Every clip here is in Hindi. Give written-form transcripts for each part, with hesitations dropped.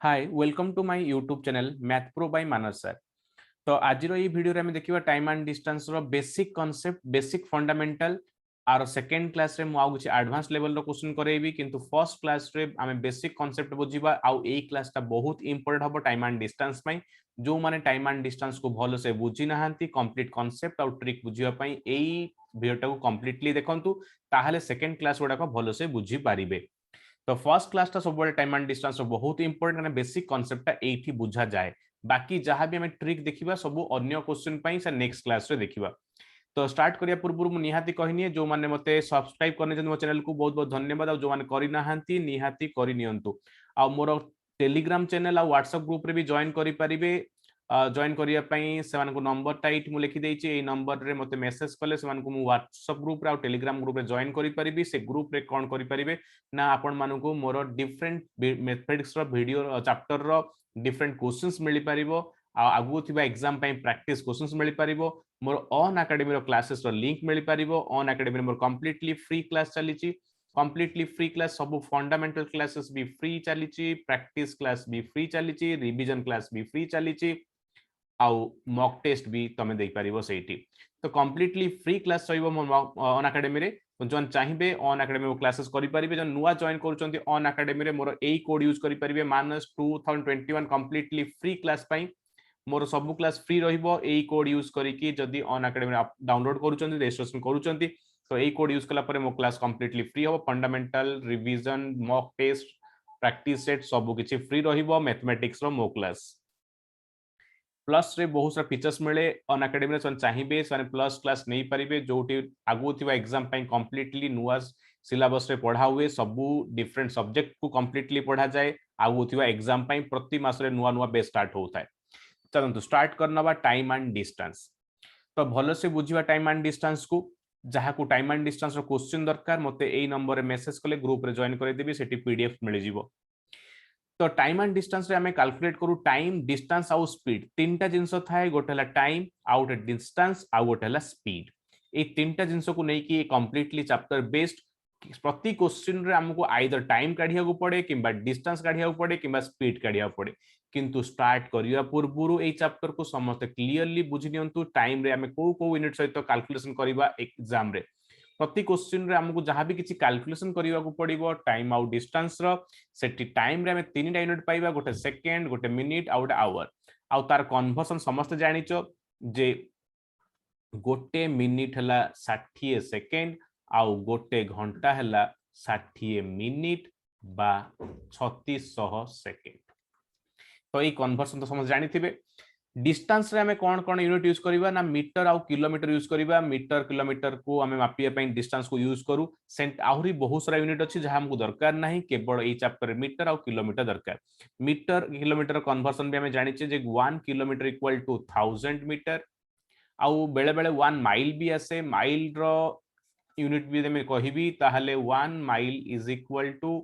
Hi welcome to my YouTube channel math pro by Manas sir. तो आज ये वीडियो रे हम देखिबा टाइम एंड डिस्टेंस रो बेसिक कांसेप्ट बेसिक फंडामेंटल आर सेकंड क्लास रे मु आउ कुछ एडवांस लेवल रो क्वेश्चन करेबी किंतु फर्स्ट क्लास रे हमें बेसिक कांसेप्ट बुझिबा आउ ए क्लास ता बहुत इंपोर्टेंट हबो टाइम एंड डिस्टेंस पई जो माने टाइम एंड डिस्टेंस को भलो से बुझी नाहंती कंप्लीट कांसेप्ट आउ ट्रिक बुझिबा पई एई वीडियो को कंप्लीटली देखंतु ताहाले सेकंड क्लास गुडा को भलो से बुझी पारिबे। तो फर्स्ट क्लास टा सब टाइम एंड डिस्टेंस बहुत इंपोर्टेंट माने बेसिक कांसेप्ट टा एठी बुझा जाए बाकी जहां भी हमें ट्रिक देखिबा सब अन्य क्वेश्चन पई से नेक्स्ट क्लास रे देखिबा। तो स्टार्ट करिया पूर्व मु निहाती कहनी जो माने मते सब्सक्राइब करने जन मो चैनल को बहुत बहुत धन्यवाद और जो माने करि नाहंती निहाती करि नियंतु आ मोर टेलीग्राम चैनल आ व्हाट्सएप ग्रुप रे भी जॉइन करि परिबे। जॉइन करिया पई सेमान को नंबर टा इट मु लिखि देइछि ए नंबर रे मते मेसेज कले सेमान को मु व्हाट्सएप ग्रुप रे आ टेलीग्राम ग्रुप रे जॉइन करि परिबी से ग्रुप रे कोन करि परिबे ना आपण मानकु मोर डिफरेंट मैथमेटिक्स रो वीडियो चैप्टर रो डिफरेंट क्वेश्चंस मिली परिबो आगु थिबा एग्जाम पई प्रैक्टिस क्वेश्चंस मिली परिबो मोर ऑन एकेडमी रो क्लासेस रो लिंक मिली परिबो ऑन एकेडमी मोर कंप्लीटली फ्री क्लास चलीची कंप्लीटली फ्री क्लास सब फंडामेंटल क्लासेस भी फ्री चलीची प्रैक्टिस क्लास भी फ्री चलीची रिवीजन क्लास भी फ्री चलीची आउ मॉक टेस्ट भी तमे देई परिबो सेठी। तो कंप्लीटली फ्री क्लास रहिबो ऑन एकेडमी रे जोन चाहिए ऑन एकेडमी क्लासेस करि परिबे जो नुआ जॉइन करूचंती ऑन एकेडमी रे मोर एई कोड यूज करि परिबे माइनस 2021 कंप्लीटली फ्री क्लास पई मोर सब क्लास फ्री रहिबो एई कोड यूज करिकि जदी ऑन एकेडमी डाउनलोड करूचंती रजिस्ट्रेशन करूचंती तो एई कोड यूज कला परे मो क्लास कंप्लीटली फ्री हो fundamental revision mock test practice set सब किछि फ्री रहिबो मैथमेटिक्स रो मो क्लास प्लस रे बहुत सारा फीचर्स मिले ऑन एकेडमी रे चाहिए से प्लस क्लास नहीं पारे जोटी आगु थिबा एग्जाम पई कंप्लीटली नुआ सिलेबस रे पढ़ा हुए सबू डिफरेंट सब्जेक्ट को कंप्लीटली पढ़ा जाए आगु थिबा एग्जाम पई प्रति मास रे नुआ नुआ बेस स्टार्ट होता है। चलंतु स्टार्ट करनबा टाइम एंड डिस्टेंस। तो भलो से बुझिबा टाइम एंड डिस्टेंस को जहाँ को टाइम एंड डिस्टेंस रो क्वेश्चन दरकार मते एई नंबर रे मेसेज कले ग्रुप रे जॉइन करे देबी सेठी पीडीएफ मिल जिवो। तो टाइम एंड डिस्टेंस रे हमें कैलकुलेट करू टाइम डिस्टेंस आउ स्पीड तीनटा जिंस थाए गोटे हला टाइम आउ गोटे डिस्टेंस आउ गोटे हला स्पीड ए तीनटा जिंस को नै कि कंप्लीटली चैप्टर बेस्ड प्रति क्वेश्चन रे हमको आइदर टाइम काढिया को पड़े किबा डिस्टेंस काढिया को पड़े किबा स्पीड काढिया पड़े किंतु स्टार्ट करिया पूर्वरु ए चैप्टर को समस्त क्लियरली बुझि नियंतु टाइम रे हमें को यूनिट सहित कैलकुलेशन करबा एग्जाम रे प्रति क्वेश्चन रे हमको जहां भी किछि कैलकुलेशन करबा को पड़िबो टाइम आउ डिस्टेंस रो सेठी टाइम रे हमें तीनटा यूनिट पाइबा गोटे सेकेंड गोटे मिनिट आउ गोटे आवर आउ तार कन्वर्सन समस्त जानिचो जे गोटे मिनिट हला 60 सेकेंड आउ गोटे घंटा हला 60 मिनिट बा 3600 सेकेंड। तो ये कन्वर्सन तो समझ जानी थिबे। डिस्टेंस रे हमें कौन कौन यूनिट यूज करिबा ना मीटर आउ किलोमीटर यूज करिबा मीटर किलोमीटर को हमें मापिया पई डिस्टेंस को यूज करू सेंट आहुरी बहुत सारा यूनिट अछि जहां हमको दरकार नाही केवल ए चैप्टर मीटर आउ किलोमीटर दरकार। मीटर किलोमीटर कन्वर्सन भी हमें जानि छे जे 1 किलोमीटर इक्वल टू 1000 मीटर आउ बेले बेले 1 माइल भी आसे माइल रो यूनिट भी हमें कहिबी ताहाले 1 mile is equal to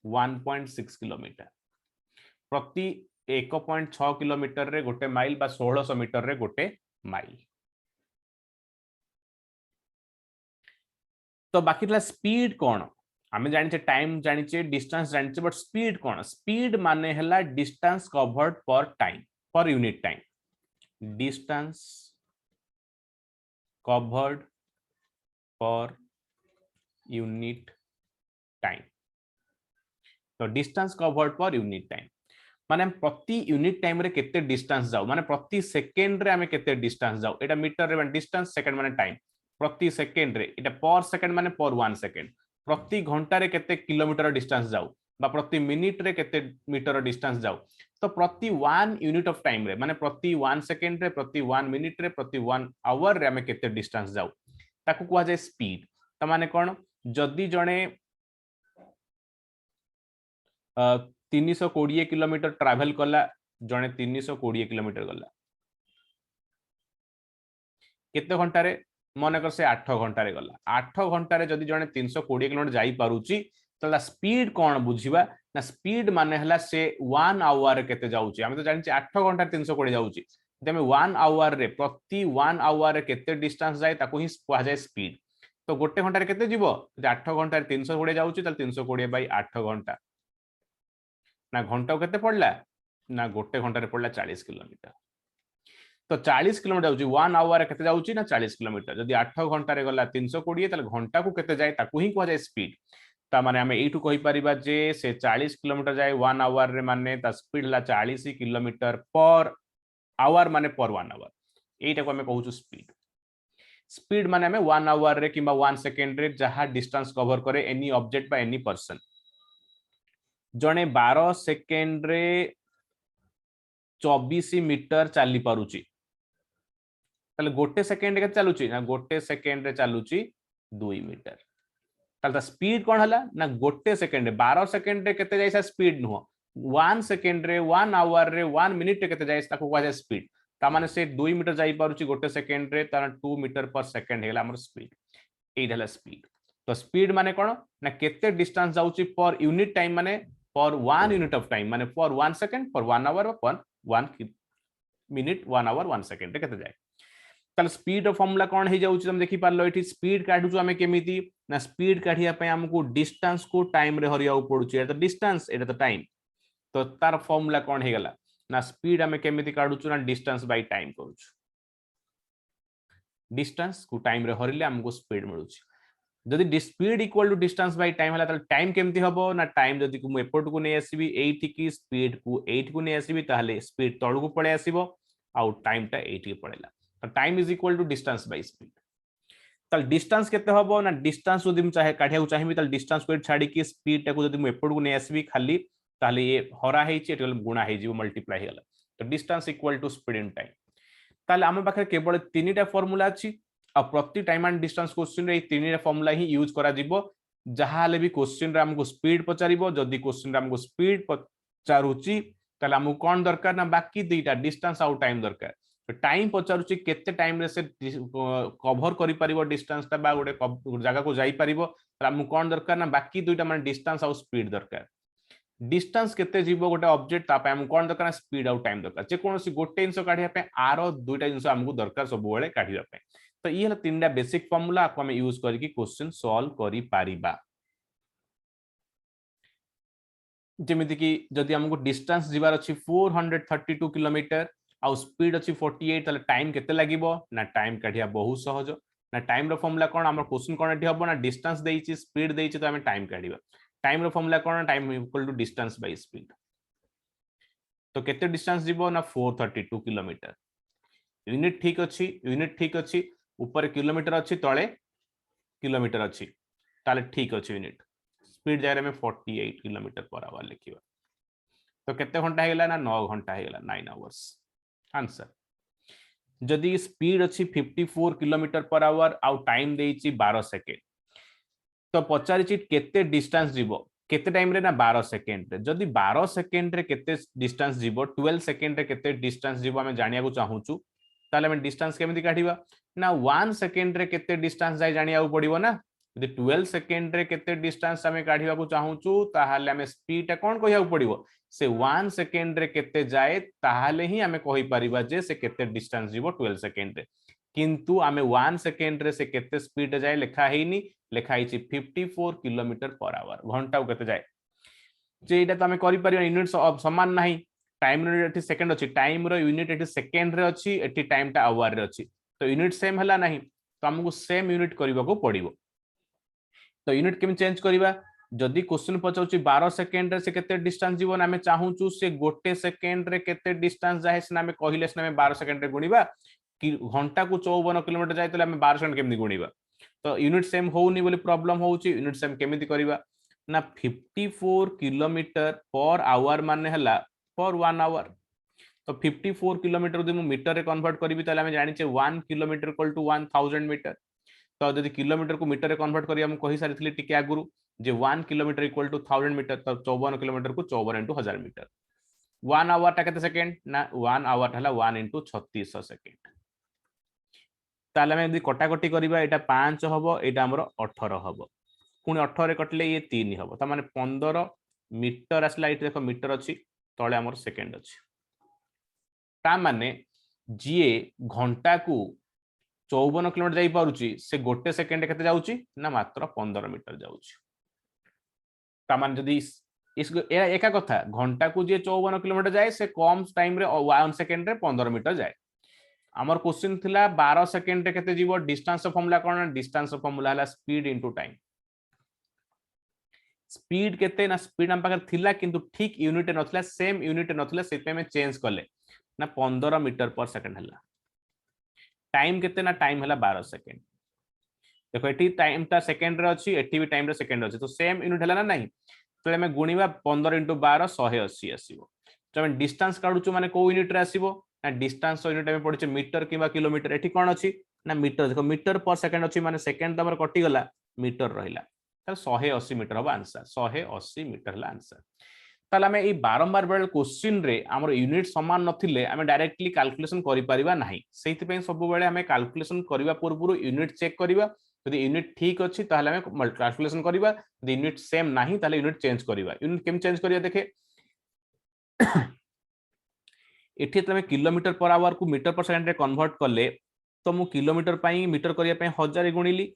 1.6 kilometre प्रति 1.6 किलोमीटर रे गोटे माइल बा 1600 मीटर रे गोटे माइल। तो बाकी रहा स्पीड कौन आमे जानिचे टाइम जानिचे डिस्टेंस जानिचे बट स्पीड कौन स्पीड माने हला distance covered per time per unit time distance covered per unit time. तो distance covered per unit time माने प्रति यूनिट टाइम रे केते डिस्टेंस जाऊ माने प्रति सेकेंड रे हमें केते डिस्टेंस जाऊ एटा मीटर रे माने डिस्टेंस सेकेंड माने टाइम प्रति सेकेंड रे एटा पर सेकेंड माने पर 1 सेकेंड प्रति घंटा रे केते किलोमीटर डिस्टेंस जाऊ बा प्रति मिनिट रे केते मीटर डिस्टेंस जाऊ। तो प्रति 1 यूनिट ऑफ टाइम रे माने प्रति 1 सेकेंड रे प्रति 1 मिनिट रे प्रति 1 आवर रे हमें केते डिस्टेंस जाऊ ताकू कुआ जाय स्पीड। त माने कोन जदी जणे 320 किलोमीटर ट्रैवल कला जने 320 किलोमीटर गला केते घंटा रे मन कर से 8 घंटा रे गला 8 घंटा रे जदी जने 320 किलोमीटर जाई पारुची तला स्पीड कोन बुझिबा ना स्पीड माने हला से 1 आवर केते जाउची हम तो जानि 8 घंटा 320 जाउची तमे 1 आवर रे प्रति 1 आवर रे केते डिस्टेंस जाय ताको ही कुआ जाय स्पीड। तो गोटे घंटा रे केते जीवो 8 घंटा रे 320 जाउची त 320 बाय 8 घंटा ना घंटा केते पड़ला ना गोटे घंटा पड़ला 40 किलोमीटर। तो 40 किलोमीटर जाउची 1 आवर केते जाउची ना 40 किलोमीटर। जदि 8 घंटा रे गला 320 ताले घंटा को केते जाए ताकू ही को जाए स्पीड। ता माने हमें एठू कहि परिबा जे से 40 किलोमीटर जाए 1 आवर रे माने ता speed La 40 kilometre per our माने पर 1 आवर। एटा को हमें कहूछु स्पीड। स्पीड माने हमें 1 आवर रे किबा 1 सेकंड रे जहा डिस्टेंस कवर करे एनी ऑब्जेक्ट बा एनी पर्सन। जणे 12 सेकंड रे 24 मीटर चली पारुची ताले गोटे सेकंड के चलुची ना गोटे सेकंड रे चलुची 2 मीटर। ताले स्पीड कोन हला ना गोटे सेकंड रे 12 सेकंड रे केते जाइसा स्पीड नुह 1 सेकंड रे 1 आवर रे 1 मिनिट रे केते जाइस ताको कहै जाय स्पीड। ता माने से 2 मीटर जाई पारुची गोटे सेकंड रे तार 2 मीटर पर सेकंड हेला हमर स्पीड। एई हला स्पीड। तो स्पीड माने कोन ना केते डिस्टेंस जाउची पर यूनिट टाइम माने पर 1 यूनिट ऑफ टाइम माने पर 1 सेकंड पर 1 आवर पर 1 मिनिट 1 आवर 1 सेकंड रे केते जाय। ताल स्पीड रो फॉर्मूला कोन हे जाउची तुम देखि पारलो एठी स्पीड काढुछु हमें केमिति ना स्पीड काढिया पे हमकु डिस्टेंस को टाइम रे हरिया पड़ुची। एटा तो डिस्टेंस एटा तो टाइम। तो तार फॉर्मूला कोन हे गला ना स्पीड हमें केमिति काढुछु ना डिस्टेंस बाय टाइम करूछु। डिस्टेंस को टाइम रे हरिले हमकु स्पीड मिलुची। जदि speed equal to distance by time हला ताल टाइम केमिति हबो ना टाइम जदि को एपोर्ट को नै आसीबी एठी की स्पीड को एठी को नै आसीबी ताहले स्पीड तळु को पळे आसीबो आउ टाइम ता एठी पळेला। तो time is equal to distance by speed. ताल डिस्टेंस केते हबो ना डिस्टेंस जदि हम चाहे काढिया को चाहिबी ताल डिस्टेंस को छाडी की स्पीड ता को जदि एपोर्ट को नै आसीबी खाली ताहले ये हरा हेची एठी गुणा हे जीवो मल्टीप्लाई हे गला। तो distance equal to speed in time. ताले हम पाखे केवल तीनटा फार्मूला अछि आ प्रति टाइम एंड डिस्टेंस क्वेश्चन रे तीनटा फार्मूला ही यूज करा जिवो। जहा ले भी क्वेश्चन रे हमको स्पीड पचारिबो जदि क्वेश्चन रे हमको स्पीड पचारुची ताले हमको कोन दरकार ना बाकी दुईटा डिस्टेंस आउ टाइम दरकार। तो टाइम पचारुची केते टाइम रे से कवर करि परिबो डिस्टेंस ता बा गोटे जगह को जाई परिबो ताले हमको कोन दरकार ना बाकी दुईटा माने डिस्टेंस आउ स्पीड दरकार। डिस्टेंस केते जीवो गोटे ऑब्जेक्ट ता पे हम कोन दरकार स्पीड आउ टाइम दरकार। जे कोनोसी गोटे जिंस काढिया पे आरो दुईटा जिंस हमको दरकार सब बेले काढिया पे। तो ये हला तीनटा बेसिक फार्मूला आपको हम यूज करके क्वेश्चन सॉल्व करि पारिबा। जेमिति कि जदि हमको डिस्टेंस जीवार अछि 432 किलोमीटर आ स्पीड अछि 48 ताले टाइम केते लागिबो ना टाइम काढिया बहुत सहज। ना टाइम रो फार्मूला कोन हमर क्वेश्चन कोन एठी हबो ना डिस्टेंस देइछि स्पीड देइछि तो हम टाइम काढिबा। टाइम रो फार्मूला कोन time equal to distance by speed. तो केते डिस्टेंस जीवो ना 432 किलोमीटर। यूनिट ठीक अछि यूनिट ठीक अछि ऊपर किलोमीटर अच्छी तले किलोमीटर अच्छी ताले ठीक अच्छी यूनिट। स्पीड जगह में 48 किलोमीटर पर आवर लिखिबा। तो केते घंटा हेगला ना 9 घंटा हेगला 9 आवर्स आंसर। जदि स्पीड अच्छी 54 किलोमीटर पर आवर आउ टाइम देइछि 12 सेकेंड तो पचारिछि केते डिस्टेंस जीवो केते टाइम रे ना 12 सेकेंड रे। जदि 12 सेकेंड रे केते डिस्टेंस जीवो 12 सेकेंड रे केते डिस्टेंस जीवो हमें जानिया को चाहूछु ताले हम डिस्टेंस केमिति काढिबा ना 1 सेकेंड रे केते डिस्टेंस जाय जानिया पड़िबो ना। यदि 12 सेकेंड रे केते डिस्टेंस हमें काढिबा को चाहूछु ताहाले हमें स्पीड ता कोन कहिया पड़िबो से 1 सेकेंड रे केते जाए ताहाले ही हमें कहि परिबा जे से केते डिस्टेंस जीवो 12 सेकेंड रे। किंतु हमें 1 सेकेंड रे से केते स्पीड जाए लेखा हेनी लेखा हिची 54 किलोमीटर पर आवर घंटा को केते जाए जे एटा तो हमें करि परिबा यूनिट समान नाही। टाइम यूनिट एठी सेकेंड अछि टाइम रो यूनिट एठी सेकेंड रे अछि एठी टाइम ता आवर रे अछि तो यूनिट सेम हला नाही तो हमको सेम यूनिट करबा को पड़िबो। तो यूनिट केम चेंज करबा जदि क्वेश्चन पचाउची 12 सेकेंड रे से केते डिस्टेंस जीवन हमें चाहूचू से गोटे सेकेंड रे केते डिस्टेंस जाए से हमें कहिले से हमें 12 सेकेंड रे गुणीबा कि घंटा को 54 किलोमीटर जाए तो हमें 12 सेकेंड केमनी गुणीबा। तो यूनिट सेम होउनी बोली प्रॉब्लम होउची यूनिट सेम केमिति करबा ना 54 किलोमीटर पर आवर माने हला पर 1 आवर। तो 54 किलोमीटर यदि मु मीटर रे कन्वर्ट करबी ताले हमें जानि छे 1 किलोमीटर इक्वल टू 1000 मीटर। तो यदि किलोमीटर को मीटर रे कन्वर्ट करिया हम कहि सारिथली टिके आगुरु जे 1 किलोमीटर इक्वल टू 1000 मीटर तो 54 किलोमीटर को 54 into 1000 मीटर। 1 आवर ता केते सेकेंड ना 1 आवर हला 1 into 3600 सेकेंड। ताले हम यदि कटाकटी करबा एटा 5 हबो एटा हमर 18 हबो पुनी 18 रे कटले ये 3 हबो त माने 15 मीटर आसला एठी देखो मीटर अछि तळे हमर सेकेंड अछि। ता माने जीए घंटा को 54 किलोमीटर जाई पारुची से गोटे सेकेंड केते जाउची ना मात्र 15 मीटर जाउची। ता माने जदी एका कथा घंटा को जे 54 किलोमीटर जाए से कम टाइम रे 1 सेकंड रे 15 मीटर जाए। आमर क्वेश्चन थिला 12 सेकंड रे केते जीवो डिस्टेंस फॉर्मूला कोन डिस्टेंस फॉर्मूला हला स्पीड इनटू टाइम। स्पीड केते ना स्पीड हम पाकर थिला किंतु ठीक यूनिट नथिला सेम यूनिट नथिला सेते में चेंज करले ना 15 मीटर पर सेकंड हला। टाइम केते ना टाइम हला 12 सेकंड। देखो एठी टाइम ता सेकंड रे अछि एठी भी टाइम रे सेकंड अछि तो सेम यूनिट हला ना नहीं तो हमें गुणिबा 15 * 12 180 आसीबो। तो हम डिस्टेंस काढुचु माने को यूनिट रे आसीबो ना डिस्टेंस यूनिट में पड़िछ मीटर किबा किलोमीटर। एठी कोन अछि ना मीटर। देखो मीटर पर सेकंड अछि माने सेकंड तमर कटि गला मीटर रहिला तो 180 मीटर हो आंसर। 180 मीटर हला आंसर। ताले हमें ई बारंबार बेल क्वेश्चन रे हमर यूनिट समान नथिले हमें डायरेक्टली कैलकुलेशन करि परिबा नाही। सेति पे सब बेले हमें कैलकुलेशन करिबा पूर्व यूनिट चेक करिबा यदि यूनिट ठीक अछि ताले हमें कैलकुलेशन करिबा यदि यूनिट सेम नाही ताले यूनिट चेंज करिबा। यूनिट केम चेंज करिया देखे एठी तमे किलोमीटर पर आवर को मीटर पर सेकंड रे कन्वर्ट करले तो मु किलोमीटर पई मीटर करिया पई 1000 गुणिली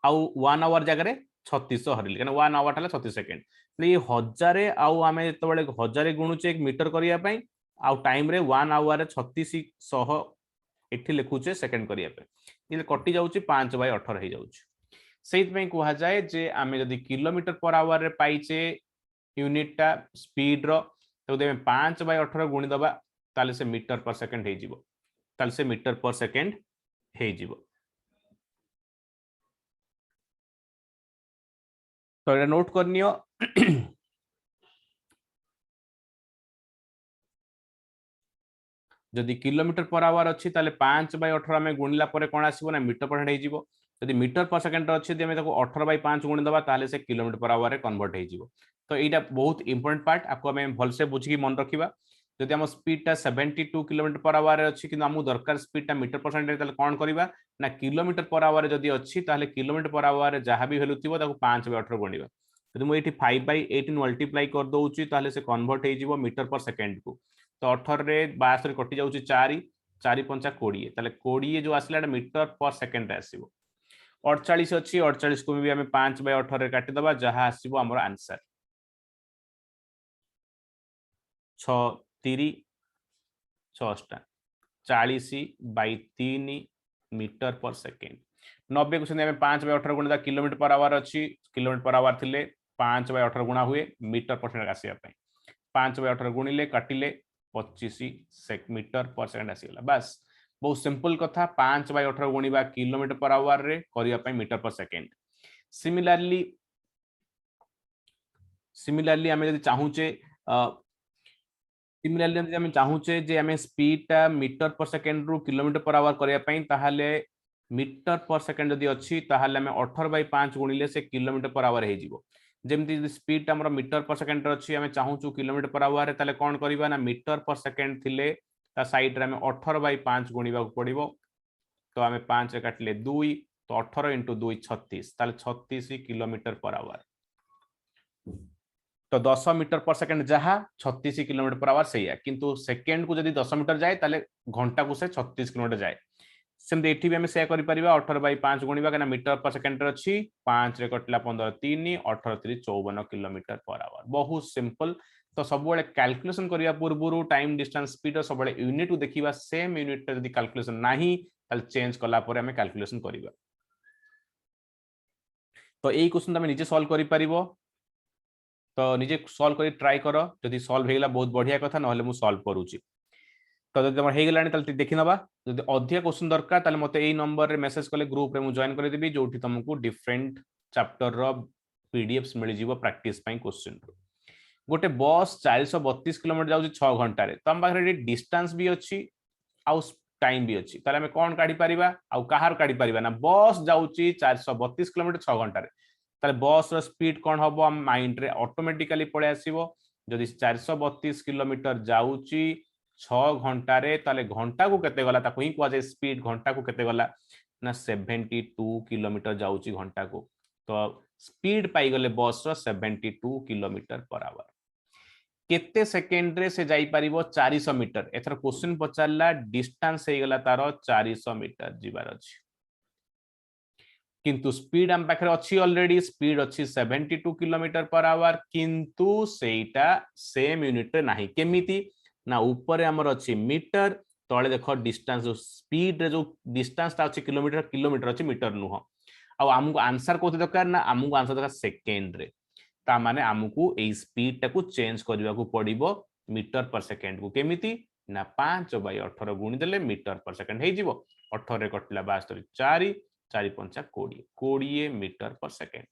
आउ 1 आवर जगह रे 3600 हरिली कारण 1 आवर हला 36 सेकंड। ये 1000 आउ आमे जतबेले 1000 गुणुचे एक मीटर करिया पई आउ टाइम रे 1 आवर रे 3600 एठी लिखुचे सेकंड करिया पई ये कटि जाउची 5/18 हे जाउची। सेइत में कहा जाए जे आमे जदी किलोमीटर पर आवर रे पाइचे यूनिट टा स्पीड रो तो दे 5/18 गुणी दबा ताले से मीटर पर सेकंड हे जिवो। ताले से मीटर पर सेकंड हे जिवो। तो एटा नोट करनियो जदि किलोमीटर पर आवर अच्छी ताले 5/18 आमे गुणिला परे कोन आसीबो ना मीटर पर सेकंड हे जिवो। यदि मीटर पर सेकंड अच्छी यदि आमे ताको 18/5 गुणी दबा ताले से किलोमीटर पर आवर रे कन्वर्ट हे जिवो। तो एटा बहुत इंपोर्टेंट पार्ट आपको आमे भल से बुझी मन रखिबा। जदि हम स्पीड टा 72 किलोमीटर पर आवर अच्छी किंतु हमु दरकार स्पीड टा मीटर पर सेकंड ताले कोन करबा ना किलोमीटर पर आवर जदि अच्छी ताले किलोमीटर पर आवर जहां भी वैल्यू थिबो ताको 5/18 गुणिबा। यदि मु एठी 5/18 मल्टीप्लाई कर दोउची ताले से कन्वर्ट हे जिवो मीटर पर सेकंड को। तो 18 रे 62 कटि जाउची 4 4 × 5 20 ताले 20 जो आसला मीटर पर सेकंड रे आसीबो। 48 अच्छी 48 को भी हमें 5/18 रे काटि दबा जहां आसीबो हमर आंसर 6 3 6 40/3 मीटर पर सेकंड। 90 को से हमें 5/18 गुणा किलोमीटर पर आवर अच्छी किलोमीटर पर आवर थिले 5/18 गुणा हुए मीटर पर सेकंड आसीबा पई 5/18 गुणिले काटिले 25 मीटर पर सेकंड आसीगला। बस बहुत सिंपल कथा 5/18 गुणिबा किलोमीटर पर आवर रे करिया पई मीटर पर सेकंड। सिमिलरली हमें यदि चाहूचे सिमिलरली यदि हमें चाहूचे जे हमें स्पीड टा मीटर पर सेकंड रु किलोमीटर पर आवर करिया पई ताहाले मीटर पर सेकंड यदि अच्छी ताहाले हमें 18/5 गुणिले से किलोमीटर पर आवर हे जिवो। जेमती स्पीड हमर मीटर पर सेकंड अच्छी हमें चाहूचु किलोमीटर पर आवर ताले कोन करबा ना मीटर पर सेकंड थिले ता साइड रे हमें 18/5 गुणिबा को पड़िबो। तो हमें 5 रे काटले 2 तो 18 * 2 36 ताले 36 किलोमीटर पर आवर। तो 10 मीटर पर सेकंड जहा 36 किलोमीटर पर आवर सही है किंतु सेकंड को यदि 10 मीटर जाए ताले घंटा को से 36 किलोमीटर जाए। सेमते एठी भी हमें से करि परिबा 18/5 गुणिबा कना मीटर पर सेकंड अछि 5 रे कटला 15 3 18 3 54 किलोमीटर पर आवर। बहुत सिंपल। तो सब बेले कैलकुलेशन करिया पूर्व टाइम डिस्टेंस स्पीड सब बेले यूनिट को देखिबा सेम यूनिट यदि कैलकुलेशन नाही ताले चेंज कला परे हमें कैलकुलेशन करिबा। तो एई क्वेश्चन तमे निजे सॉल्व करि परिबो। तो निजे सॉल्व करी ट्राई करो जदि सॉल्व हेगला बहुत बढ़िया कथा नहले मु सॉल्व करूची। तो जदि हमर हेगलानी ताले देखि नबा जदि अधिक क्वेश्चन दरकार ताले मते एई नंबर रे मेसेज करले ग्रुप रे मु जॉइन कर देबी जोठी तुमको डिफरेंट चैप्टर रो पीडीएफ्स मिल जीवो प्रैक्टिस पई क्वेश्चन। गोटे बस 432 किलोमीटर जाउची 6 घंटा रे तम पाखरे डिस्टेंस भी अछि आउ टाइम भी अछि ताले हमें कोन काढी परिबा आउ कहार काढी परिबा ना बस जाउची 432 किलोमीटर 6 घंटा रे ताले बस रो स्पीड कोन हबो हम माइंड रे ऑटोमेटिकली पळे आसीबो। जदि 432 किलोमीटर जाउची 6 घंटा रे ताले घंटा को केते गला ताको ही कोआ जे स्पीड घंटा को केते गला ना 72 किलोमीटर जाउची घंटा को। तो स्पीड पाई गले बस रो 72 किलोमीटर पर आवर। केते सेकेंड रे से जाई परिबो 400 मीटर। एथर क्वेश्चन पचारला डिस्टेंस हे गला तारो 400 मीटर जीवार अछि। किंतु स्पीड आम पाखे अच्छी ऑलरेडी स्पीड अच्छी 72 किलोमीटर पर आवर किंतु सेटा सेम यूनिट रे नाही केमिति ना ऊपर हमर अच्छी मीटर तळे देख डिस्टेंस जो स्पीड रे जो डिस्टेंस ता अच्छी किलोमीटर किलोमीटर अच्छी मीटर नुह आ हमको आंसर कोते दरकार ना हमको आंसर दरकार सेकेंड रे ता माने हमको ए स्पीड टाको चेंज करबा को पड़िबो मीटर पर सेकेंड को केमिति ना 5/18 गुणी देले मीटर पर सेकेंड हे जिवो 18 रे कटला 72 4 4 5 20 20 मीटर पर सेकेंड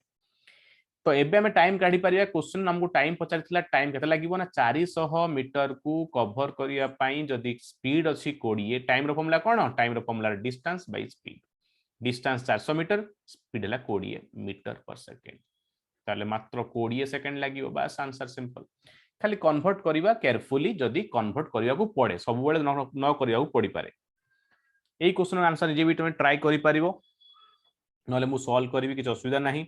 तो एबे हमें टाइम काढी परिया क्वेश्चन हमको टाइम पचारिथिला टाइम केते लागिवो ना 400 मीटर को कवर करिया पई जदी स्पीड अछि 20 टाइम रो फॉर्मूला कोन टाइम रो formula distance by speed distance 400 metre speed हला 20 मीटर पर सेकेंड ताले मात्र 20 सेकेंड लागिवो बस आंसर सिंपल खाली कन्वर्ट करिवा केयरफुली जदी कन्वर्ट करिया को पड़े सब बेले न करिया को पड़ी पारे एई क्वेश्चन आंसर जे भी तुम ट्राई करि परिबो नले मु सॉल्व करबी कि असुविधा नाही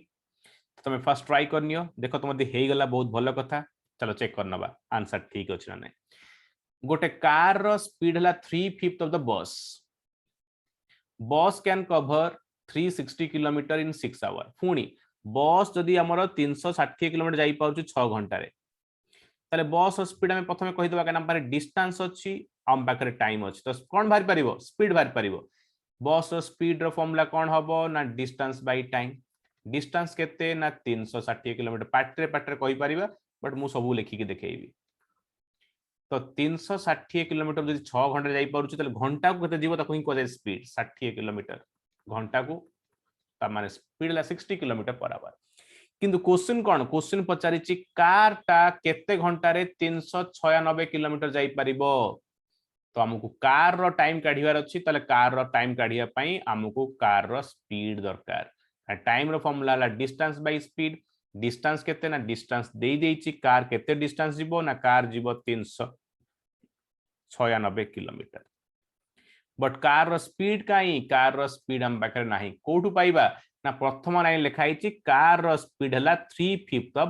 तुम फर्स्ट ट्राई करनियो देखो तुम हे गला बहुत भलो कथा चलो चेक करनबा आंसर ठीक अछि ना नै गोटे कार रो स्पीड हला 3/5 of the bus can cover 360 kilometre in 6 hour पुणी बस जदी हमर 360 किलोमीटर जाई पाउछ 6 घंटा रे ताले बस स्पीड में प्रथमे कहि दबा काना पारे डिस्टेंस अछि हम पाखरे टाइम अछि तो कोन भारी परिबो स्पीड भारी परिबो बस स्पीड रो फॉर्मूला कोन हबो ना डिस्टेंस बाय टाइम डिस्टेंस केते ना 360 किलोमीटर पाटरे कहि परिबा बट मु सब लिखि के देखेइबी तो 360 किलोमीटर जदी 6 घंटा जाई पारुछ तले घंटा को केते जीवो ताको ही कोजे स्पीड 60 किलोमीटर घंटा को ता माने speed La 60 kilometre per our किंतु क्वेश्चन कोन क्वेश्चन पचारिछि कार ता केते घंटा रे 396 किलोमीटर जाई परिबो तो हमको कार रो टाइम काढिवार अछि तले कार रो टाइम काढिया पई हमको कार रो स्पीड दरकार टाइम रो फॉर्मूला ला डिस्टेंस बाय स्पीड डिस्टेंस केते ना डिस्टेंस देई देइछि कार केते डिस्टेंस जीवो ना कार जीवो 396 किलोमीटर बट कार रो स्पीड काई कार रो स्पीड हम पाखरे नाही कोठु पाइबा ना प्रथम लाइन लिखाइछि कार रो स्पीड हला 3/5 ऑफ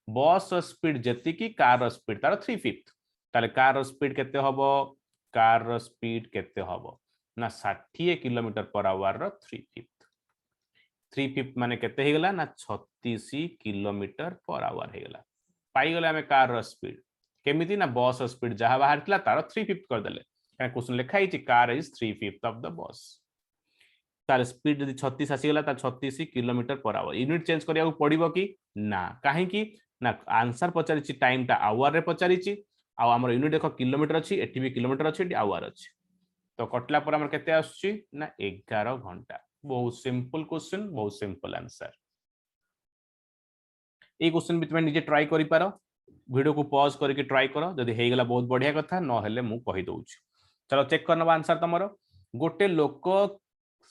बस स्पीड जति की कार रो स्पीड तार 3/5 ताले कार रो स्पीड केते हबो कार रो स्पीड केते हबो ना 60 किलोमीटर पर आवर रो 3/5 माने केते हे गला ना 36 किलोमीटर पर आवर हे गला पाई गला हमें कार रो स्पीड केमिति ना बस स्पीड जहा बाहर थिला तार 3/5 कर देले क्वेश्चन लिखा ही car is 3/5 of the bus तार स्पीड यदि 36 आसी गला ता 36 kilometre per our unit change करिया पड़िबो कि ना काहे कि ना आंसर पचारिछि टाइम ता आवर रे पचारिछि आ हमर यूनिट देखो किलोमीटर अछि एठी भी किलोमीटर अछि एठी आवर अछि तो कटला पर हमर केते आछि ना 11 घंटा बहुत सिंपल क्वेश्चन बहुत सिंपल आंसर ए क्वेश्चन भी तुम निजे ट्राई करि पारो वीडियो को पॉज करके ट्राई करो जदि हे गला बहुत बढ़िया कथा न हेले मु कहि दउछु चलो चेक करनबा आंसर तमरो गोटे लोक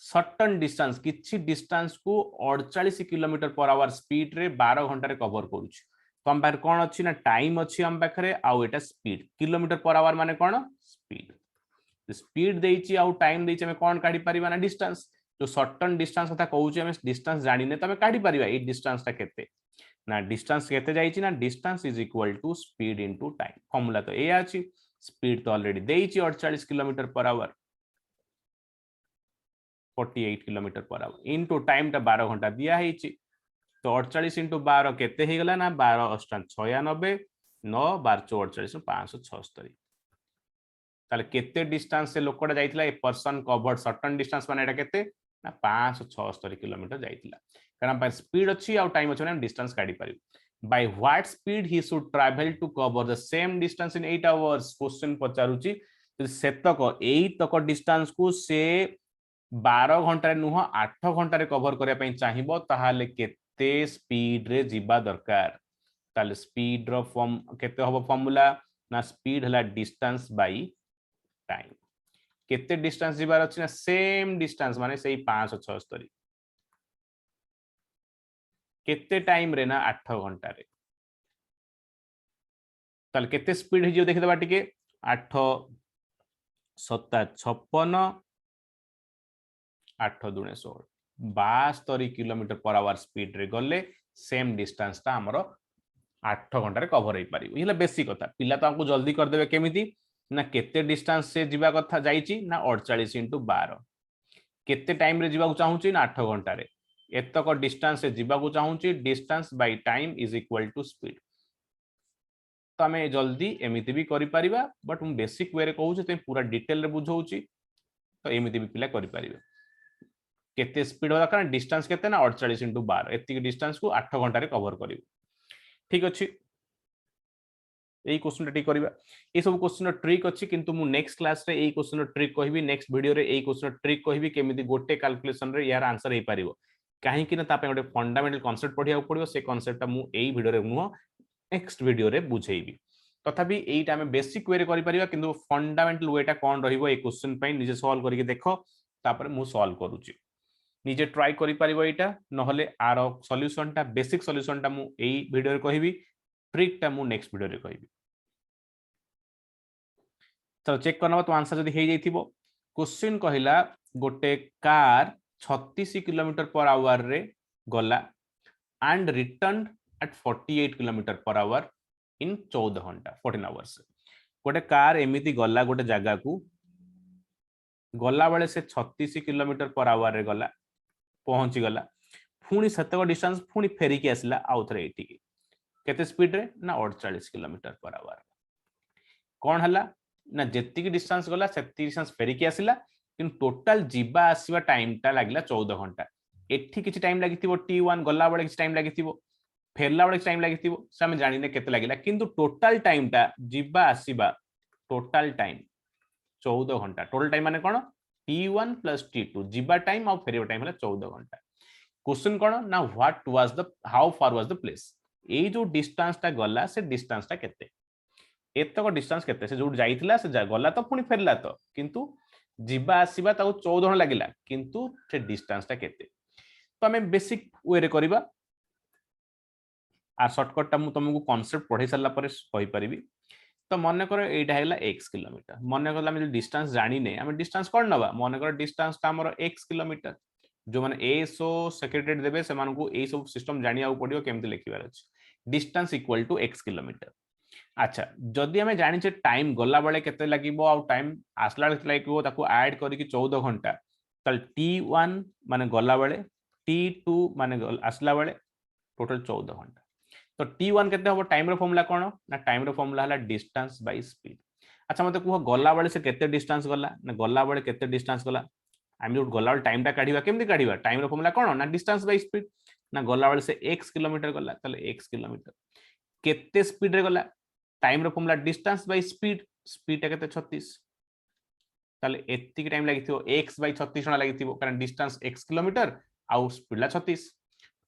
सर्टन डिस्टेंस किछि डिस्टेंस को 48 किलोमीटर पर आवर स्पीड रे 12 घंटा रे कवर करूछ तो हम बाहर कोन अछि ना टाइम अछि हम पाखरे आ एटा स्पीड किलोमीटर पर आवर माने कोन स्पीड स्पीड देइछि आ टाइम देइछि हम कोन काढी परिबा ना डिस्टेंस जो सर्टन डिस्टेंस कथा कहूछि हम डिस्टेंस जानिने तमे काढी परिबा ए डिस्टेंस ता केते ना डिस्टेंस केते जाइछि ना distance is equal to speed into time formula तो ए अछि स्पीड तो ऑलरेडी देइछि 48 kilometre per hour 48 kilometre per hour into time ता 12 घंटा दिया हेछि तो 48 इनटू 12 केते हे गला ना 12 अष्टान 96 9 12 48 576 ताले केते डिस्टेंस से लोकटा जाइतिला a person covered certain distance माने एटा केते ना 576 किलोमीटर जाइतिला कारण पर स्पीड अछि आ टाइम अछि ना डिस्टेंस काढी पारि by what speed he should travel to cover the same distance in 8 hours question पचारुची सेतक 8 तक डिस्टेंस को से 12 घंटा रे नुह 8 घंटा रे कवर करिया पई चाहिबो ताहाले केते स्पीड रे जिबा दरकार ताले स्पीड रो फॉर्म केते हबो फार्मूला ना स्पीड हला डिस्टेंस बाय टाइम केते डिस्टेंस जिबार अछि ना सेम डिस्टेंस माने सेही 576 केते टाइम रे ना 8 घंटा रे ताले केते स्पीड हिजो देखि दबा टिके 8 7 56 8 दुने 16 72 किलोमीटर पर आवर स्पीड रे गले सेम डिस्टेंस ता हमरो 8 घंटा रे कवर होई पारि इला बेसिक कथा पिला तो हमको जल्दी कर देबे केमिति ना केते डिस्टेंस से जीवा कथा जाईची ना 48 * 12 केते टाइम रे जीवा चाहूची ना 8 घंटा रे एतक डिस्टेंस से जीवा चाहूची distance by time is equal to speed तो आम जल्दी एमती भी करि परिबा बट मु बेसिक वे रे कहूची ते पूरा डिटेल रे बुझौची तो एमती भी पिला करि परिबे केते स्पीड हो दरकार डिस्टेंस केते ना 48 × 12 एतिक डिस्टेंस को 8 घंटा रे कवर करिवो ठीक अछि এই কোশ্চেনটা ঠিক করিবা এই সব কোশ্চেনর ট্রিক ଅଛି কিন্তু ମୁଁ নেক্সট ক্লাস রে এই কোশ্চেনর ট্রিক কহিবি নেক্সট ভিডিও রে এই কোশ্চেনর ট্রিক কহিবি কেমিতি গোটে ক্যালকুলেশন রে ইয়ার आंसर হেই পারিবো কাহিଁକି না তাপে ଗୋଟେ ଫଣ୍ଡାମେଣ୍ଟାଲ କନସେପ୍ଟ ପଢିବାକୁ ପଡିବ ସେ କନସେପ୍ଟଟା ମୁଁ এই ଭିଡିଓରେ ନୁହଁ ନେକ୍ସଟ ଭିଡିଓରେ ବୁଝେଇବି ତଥାପି এইটা ଆମେ ବେସିକ ୱେ ରେ କରି परिबा କିନ୍ତୁ ଫଣ୍ଡାମେଣ୍ଟାଲ ୱେଟା कोन रहिबो এই क्वेश्चन ପାଇଁ ନିଜେ सॉल्व करिके देखो तापर ମୁଁ सॉल्व करूची ନିଜେ ट्राई करि परिबो এইটা নহলে आर सॉल्यूशनटा बेसिक सॉल्यूशनटा ମୁଁ এই ভিডিওରେ କହିବି ट्रिकटा ମୁଁ नेक्स्ट वीडियो रे कहबी चलो चेक करनबा तो आंसर जदी हे जाइथिबो क्वेश्चन कहिला गोटे कार 36 किलोमीटर पर आवर रे गला and return at 48 kilometre per hour in 14 घंटा 14 आवर्स गोटे कार एमिति गला गोटे जगह को गला बेले से 36 किलोमीटर पर आवर रे गला पहुंची गला पुणी सेतक डिस्टेंस पुणी फेरिकी आसला आउ थरे एठी केते स्पीड रे ना 48 किलोमीटर पर आवर कोन हला ना जेतिक डिस्टेंस गला सेति डिस्टेंस फेरिकी आसला किंतु टोटल जीवा आसीबा टाइम ता लागला 14 घंटा एठी किछि टाइम लागिथिबो t1 गला बेले किछि टाइम लागिथिबो फेरला बेले किछि टाइम लागिथिबो से हम जानिने केते लागिला किंतु टोटल टाइम ता जीवा आसीबा टोटल टाइम 14 घंटा टोटल टाइम माने कोन t1 + t2 जीवा टाइम और फेरिबा टाइम हला 14 घंटा क्वेश्चन कोन ना what was the how far was the place A जो डिस्टेंस ता गला से डिस्टेंस ता केते एतक डिस्टेंस केते से जो जाइथिला से गला तो पुणी फेरला तो किंतु जीवा आसीबा ताको 14 घंटा लागिला किंतु से डिस्टेंस ता केते तो हमें बेसिक वे रे करबा आ शॉर्टकट ता मु तुमको कांसेप्ट पढै सरला पर कहि परिबी तो मन कर एटा हैला x किलोमीटर मन कर हम डिस्टेंस जानि ने हम डिस्टेंस कोन नबा मन कर डिस्टेंस ता हमर x किलोमीटर जो माने ASO सेक्रेटरी देबे से मानको ए सब सिस्टम जानिया पड़ियो केमते लिखिबार अछि distance equal to x kilometre अच्छा जदि हमें जानि छे टाइम गला बेले केते लागिबो आ टाइम आसला केते लागिबो ताको ऐड करी कि 14 घंटा तल t1 माने गला बेले t2 माने आसला बेले टोटल 14 घंटा तो t1 केते हो टाइम रो फॉर्मूला कोन ना टाइम रो फॉर्मूला हला डिस्टेंस बाय स्पीड अच्छा मते कुह गला बेले से केते डिस्टेंस गला ना गला बेले केते डिस्टेंस गला हम जो गला बेले टाइम ता काढिबा केमति काढिबा टाइम रो फॉर्मूला कोन ना डिस्टेंस बाय स्पीड ना गला बेले से x किलोमीटर गला तले x किलोमीटर केते स्पीड रे गला टाइम रो formula distance by speed speed केते 36 ताले एतिक टाइम लागिथिबो x बाय 36 ना लागिथिबो कारण डिस्टेंस x किलोमीटर आउ स्पीड ला 36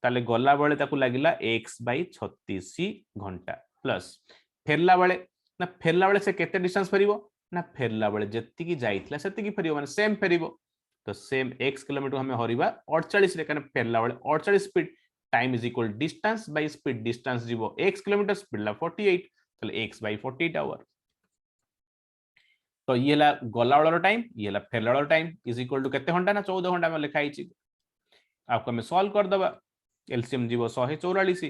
ताले गला बेले ताकू लागिला x बाय 36 घंटा प्लस फेरला बेले से केते डिस्टेंस फेरिबो ना फेरला बेले जेतिकी जाइतला सेतिकी फेरिबो माने सेम फेरिबो तो सेम x किलोमीटर हमें हरिबा 48 रे कारण फेरला बेले 48 speed time is equal distance by speed distance जीवो x किलोमीटर स्पीड ला 48 ताले x बाय 48 आवर तो ये ला गला वाला टाइम ये ला फेरला वाला टाइम इज इक्वल टू केते घंटा ना 14 घंटा में लिखा हिची आपको हमें सॉल्व कर दबा एलसीएम जीवो 144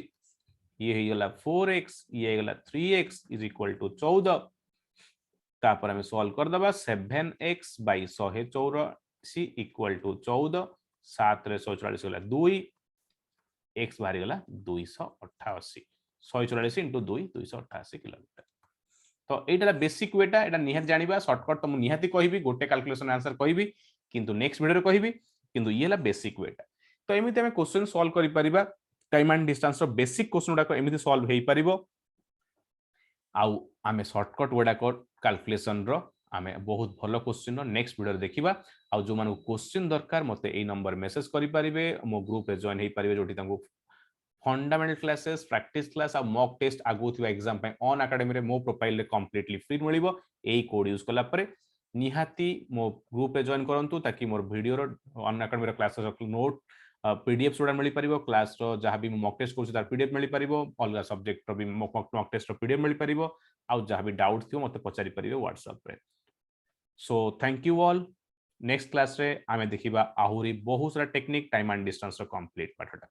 ये हे गला 4x ये गला 3x इज इक्वल टू 14 तापर हमें सॉल्व कर दबा 7x बाय 184 इक्वल टू 14 7 रे 144 गला 2 x बाहर गला 288 144 * 2 288 किलोमीटर तो एटा बेसिक वेटा एटा निहात जानिबा शॉर्टकट तो मु निहाती कहबी गोटे कैलकुलेशन आंसर कहबी किंतु नेक्स्ट वीडियो रे कहबी किंतु ये ला बेसिक वेटा तो एमिति हमें क्वेश्चन सॉल्व करि परिबा टाइम एंड डिस्टेंस रो बेसिक क्वेश्चन डाको एमिति सॉल्व हेई परिबो आउ आमे शॉर्टकट वेडा को कैलकुलेशन रो आमे बहुत भलो क्वेश्चन रो नेक्स्ट वीडियो रे देखिबा आउ जो मानु क्वेश्चन दरकार मते एई नंबर मैसेज करि परिबे मो ग्रुप रे जॉइन हेई परिबे जोटी तांको फंडामेंटल क्लासेस प्रैक्टिस क्लास आ मॉक टेस्ट आगु थिबा एग्जाम पे ऑन एकेडमी रे मो प्रोफाइल रे कंप्लीटली फ्री मिलिबो एई कोड यूज कला परे निहाती मो ग्रुप रे जॉइन करंतु ताकि मोर वीडियो रो ऑन एकेडमी रे क्लासेस नोट पीडीएफ स्टूडेंट मिली परिबो क्लास रो जहां भी मॉक टेस्ट कोर्स तार पीडीएफ मिली परिबो अलगा सब्जेक्ट रो भी मॉक टेस्ट रो पीडीएफ मिली परिबो आ जहां भी डाउट थियो मते पचारि परिबे व्हाट्सएप रे so thank you all next class रे आमे देखिबा आहुरी बहुत सारा टेक्निक टाइम एंड डिस्टेंस रो कंप्लीट पाठटा